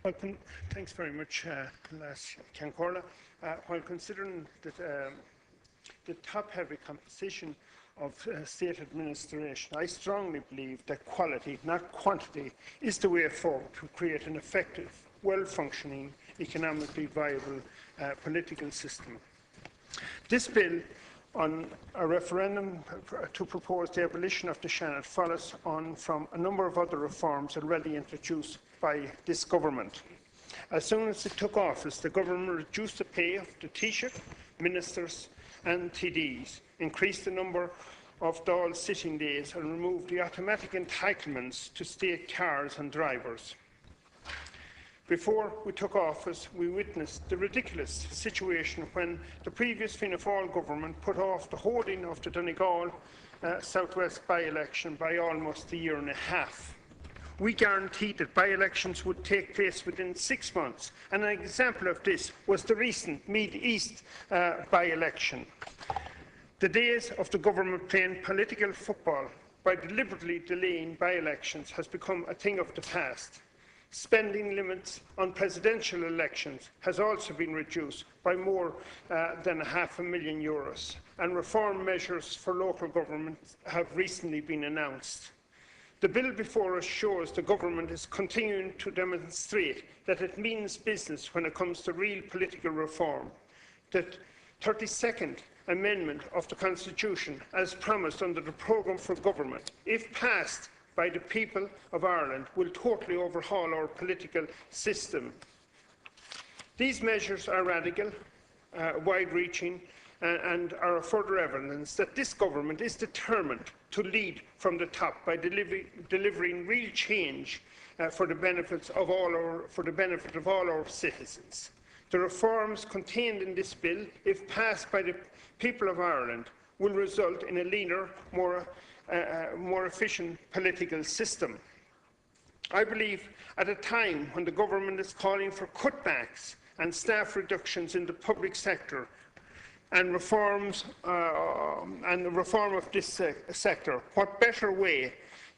Well, thanks very much, Las Cancorla. While considering that the top-heavy composition of state administration, I strongly believe that quality, not quantity, is the way forward to create an effective, well-functioning, economically viable political system. This bill on a referendum to propose the abolition of the Seanad follows on from a number of other reforms already introduced by this government. As soon as it took office, the government reduced the pay of the Taoiseach, ministers and TDs, increased the number of Dáil sitting days and removed the automatic entitlements to state cars and drivers. Before we took office, we witnessed the ridiculous situation when the previous Fianna Fáil government put off the holding of the Donegal South West by-election by almost a year and a half. We guaranteed that by-elections would take place within 6 months, and an example of this was the recent Meath East by-election. The days of the government playing political football by deliberately delaying by-elections has become a thing of the past. Spending limits on presidential elections has also been reduced by more than €500,000, and reform measures for local government have recently been announced. The bill before us shows the government is continuing to demonstrate that it means business when it comes to real political reform. The 32nd Amendment of the Constitution, as promised under the Programme for Government, if passed by the people of Ireland, will totally overhaul our political system. These measures are radical, wide-reaching, and are a further evidence that this government is determined to lead from the top by delivering real change for the benefit of all our citizens. The reforms contained in this bill, if passed by the people of Ireland, will result in a leaner, more efficient political system. I believe at a time when the government is calling for cutbacks and staff reductions in the public sector and reform of this sector, what better way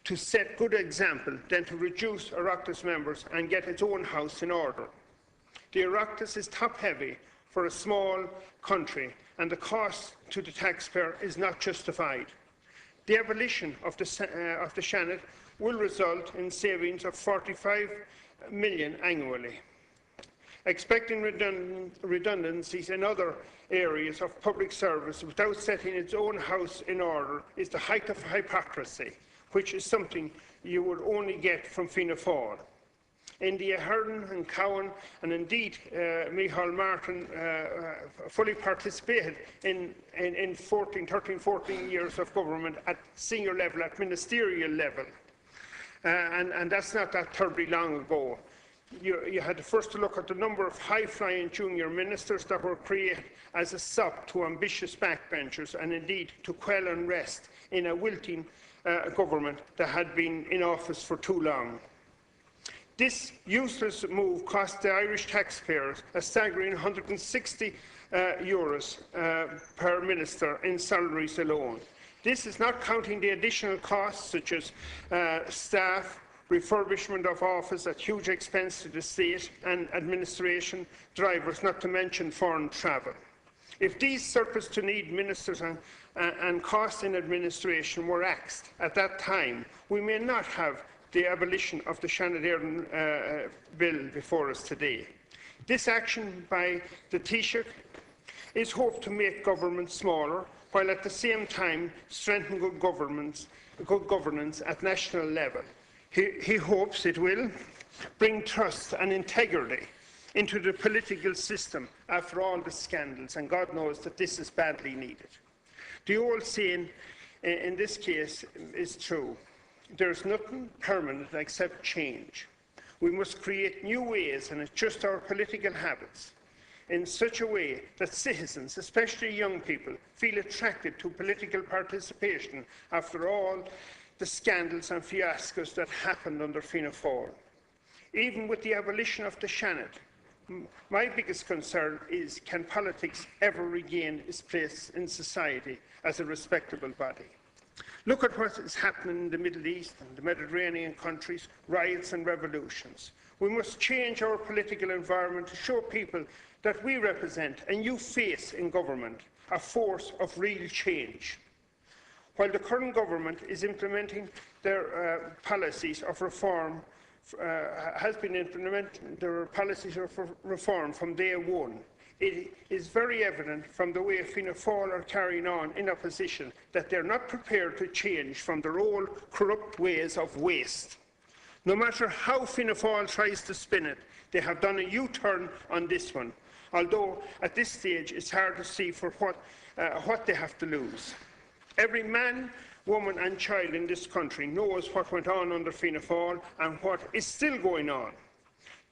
to set good example than to reduce Oireachtas members and get its own house in order? The Oireachtas is top-heavy for a small country, and the cost to the taxpayer is not justified. The abolition of the Seanad will result in savings of €45 million annually. Expecting redundancies in other areas of public service without setting its own house in order is the height of hypocrisy, which is something you would only get from Fianna Fáil. In the Éireann and Cowan, and indeed Micheál Martin fully participated in 13-14 years of government at senior level, at ministerial level. And that's not that terribly long ago. You had first to look at the number of high-flying junior ministers that were created as a sop to ambitious backbenchers, and indeed to quell unrest in a wilting government that had been in office for too long. This useless move cost the Irish taxpayers a staggering €160 per minister in salaries alone. This is not counting the additional costs such as staff, refurbishment of office at huge expense to the state and administration, drivers, not to mention foreign travel. If these surplus-to-need ministers and costs in administration were axed at that time, we may not have the abolition of the Seanad bill before us today. This action by the Taoiseach is hoped to make government smaller, while at the same time strengthen good governance at national level. He hopes it will bring trust and integrity into the political system after all the scandals, and God knows that this is badly needed. The old saying in this case is true. There's nothing permanent except change. We must create new ways and adjust our political habits in such a way that citizens, especially young people, feel attracted to political participation after all the scandals and fiascos that happened under Fianna Fáil. Even with the abolition of the Seanad, my biggest concern is, can politics ever regain its place in society as a respectable body? Look at what is happening in the Middle East and the Mediterranean countries, riots and revolutions. We must change our political environment to show people that we represent and you face in government a force of real change. While the current government is implementing their policies of reform, has been implementing their policies of reform from day one, it is very evident from the way Fianna Fáil are carrying on in opposition that they are not prepared to change from their old corrupt ways of waste. No matter how Fianna Fáil tries to spin it, they have done a U-turn on this one, although at this stage it's hard to see for what they have to lose. Every man, woman and child in this country knows what went on under Fianna Fáil and what is still going on.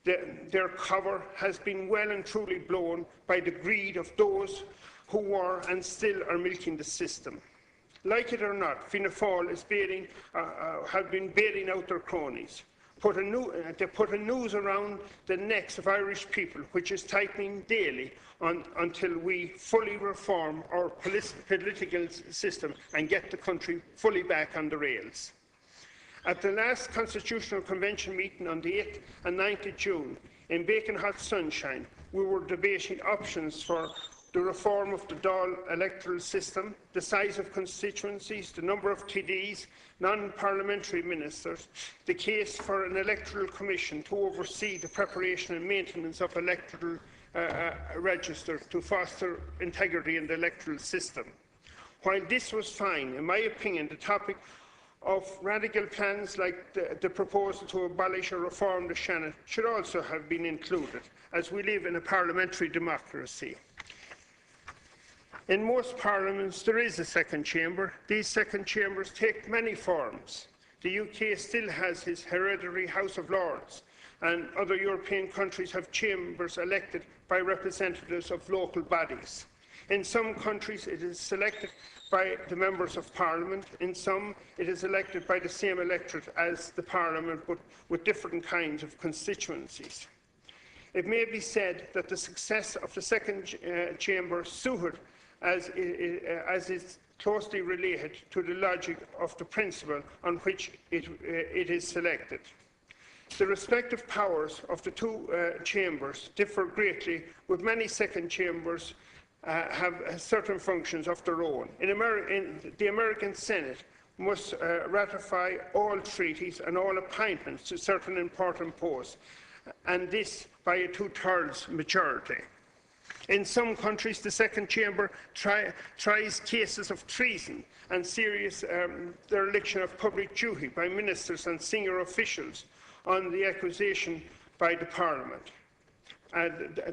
Their cover has been well and truly blown by the greed of those who were and still are milking the system. Like it or not, Fianna Fáil is have been bailing out their cronies. They put a noose around the necks of Irish people, which is tightening daily until we fully reform our political system and get the country fully back on the rails. At the last Constitutional Convention meeting on the 8th and 9th of June, in baking hot sunshine, we were debating options for the reform of the Dáil electoral system, the size of constituencies, the number of TDs, non-parliamentary ministers, the case for an electoral commission to oversee the preparation and maintenance of electoral registers to foster integrity in the electoral system. While this was fine, in my opinion, the topic of radical plans like the proposal to abolish or reform the Seanad should also have been included, as we live in a parliamentary democracy. In most parliaments, there is a second chamber. These second chambers take many forms. The UK still has its hereditary House of Lords, and other European countries have chambers elected by representatives of local bodies. In some countries, it is selected by the members of Parliament. In some, it is elected by the same electorate as the Parliament, but with different kinds of constituencies. It may be said that the success of the second chamber suited as is closely related to the logic of the principle on which it is selected. The respective powers of the two chambers differ greatly, with many second chambers have certain functions of their own. The American Senate must ratify all treaties and all appointments to certain important posts, and this by a two-thirds majority. In some countries, the second chamber tries cases of treason and serious dereliction of public duty by ministers and senior officials on the accusation by the Parliament.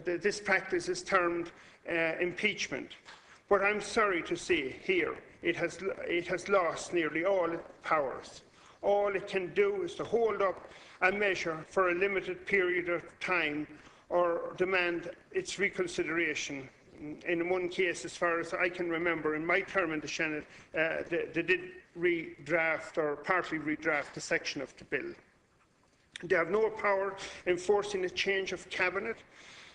This practice is termed impeachment. But I'm sorry to say here, it has lost nearly all its powers. All it can do is to hold up a measure for a limited period of time or demand its reconsideration. In one case, as far as I can remember, in my term in the Seanad, they did redraft or partly redraft a section of the bill. They have no power enforcing a change of cabinet.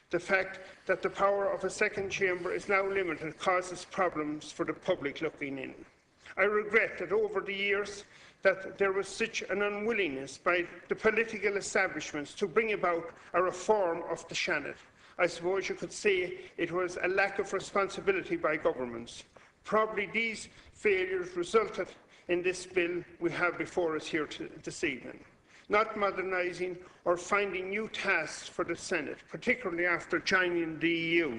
The fact that the power of a second chamber is now limited causes problems for the public looking in. I regret that over the years that there was such an unwillingness by the political establishments to bring about a reform of the Seanad. I suppose you could say it was a lack of responsibility by governments. Probably these failures resulted in this bill we have before us here this evening. Not modernising or finding new tasks for the Senate, particularly after joining the EU.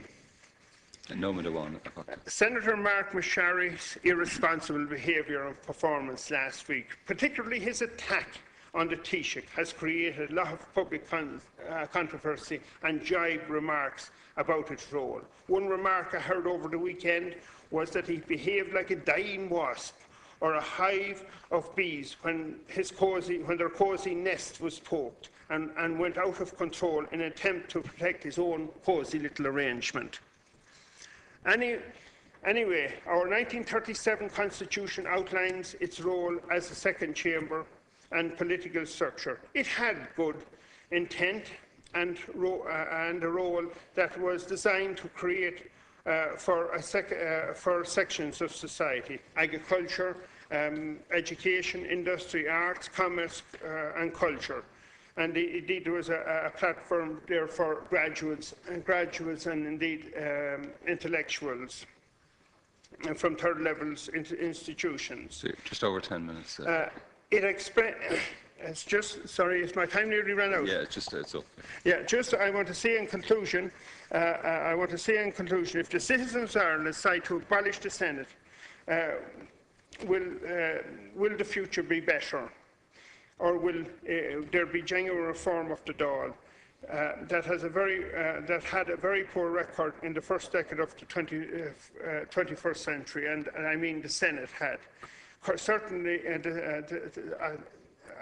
Senator Mark Mashary's irresponsible behaviour and performance last week, particularly his attack on the Taoiseach, has created a lot of public controversy and jibe remarks about its role. One remark I heard over the weekend was that he behaved like a dying wasp or a hive of bees when their cosy nest was poked and went out of control in an attempt to protect his own cosy little arrangement. Anyway, our 1937 Constitution outlines its role as a second chamber and political structure. It had good intent and a role that was designed to create for sections of society: agriculture, education, industry, arts, commerce and culture. And indeed there was a platform there for graduates and indeed intellectuals from third levels institutions. So just over 10 minutes. It's just, sorry, is my time nearly run out? Yeah, it's up. Yeah, just I want to say in conclusion, if the citizens of Ireland decide to abolish the Senate, will the future be better? Or will there be genuine reform of the Dáil that had a very poor record in the first decade of the 21st century, and I mean the Senate had. Certainly,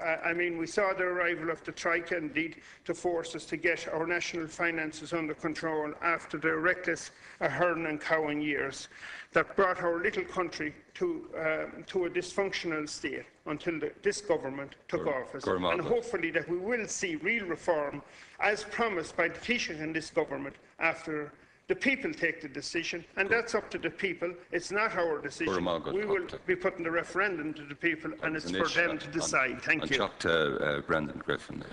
I mean, we saw the arrival of the Troika, indeed, to force us to get our national finances under control after the reckless hurling and cowing years that brought our little country to a dysfunctional state until this government took office. And hopefully that we will see real reform, as promised by the Taoiseach in this government, after the people take the decision, and that's up to the people. It's not our decision. We will be putting the referendum to the people, and it's for them to decide. Thank you. Brendan Griffin.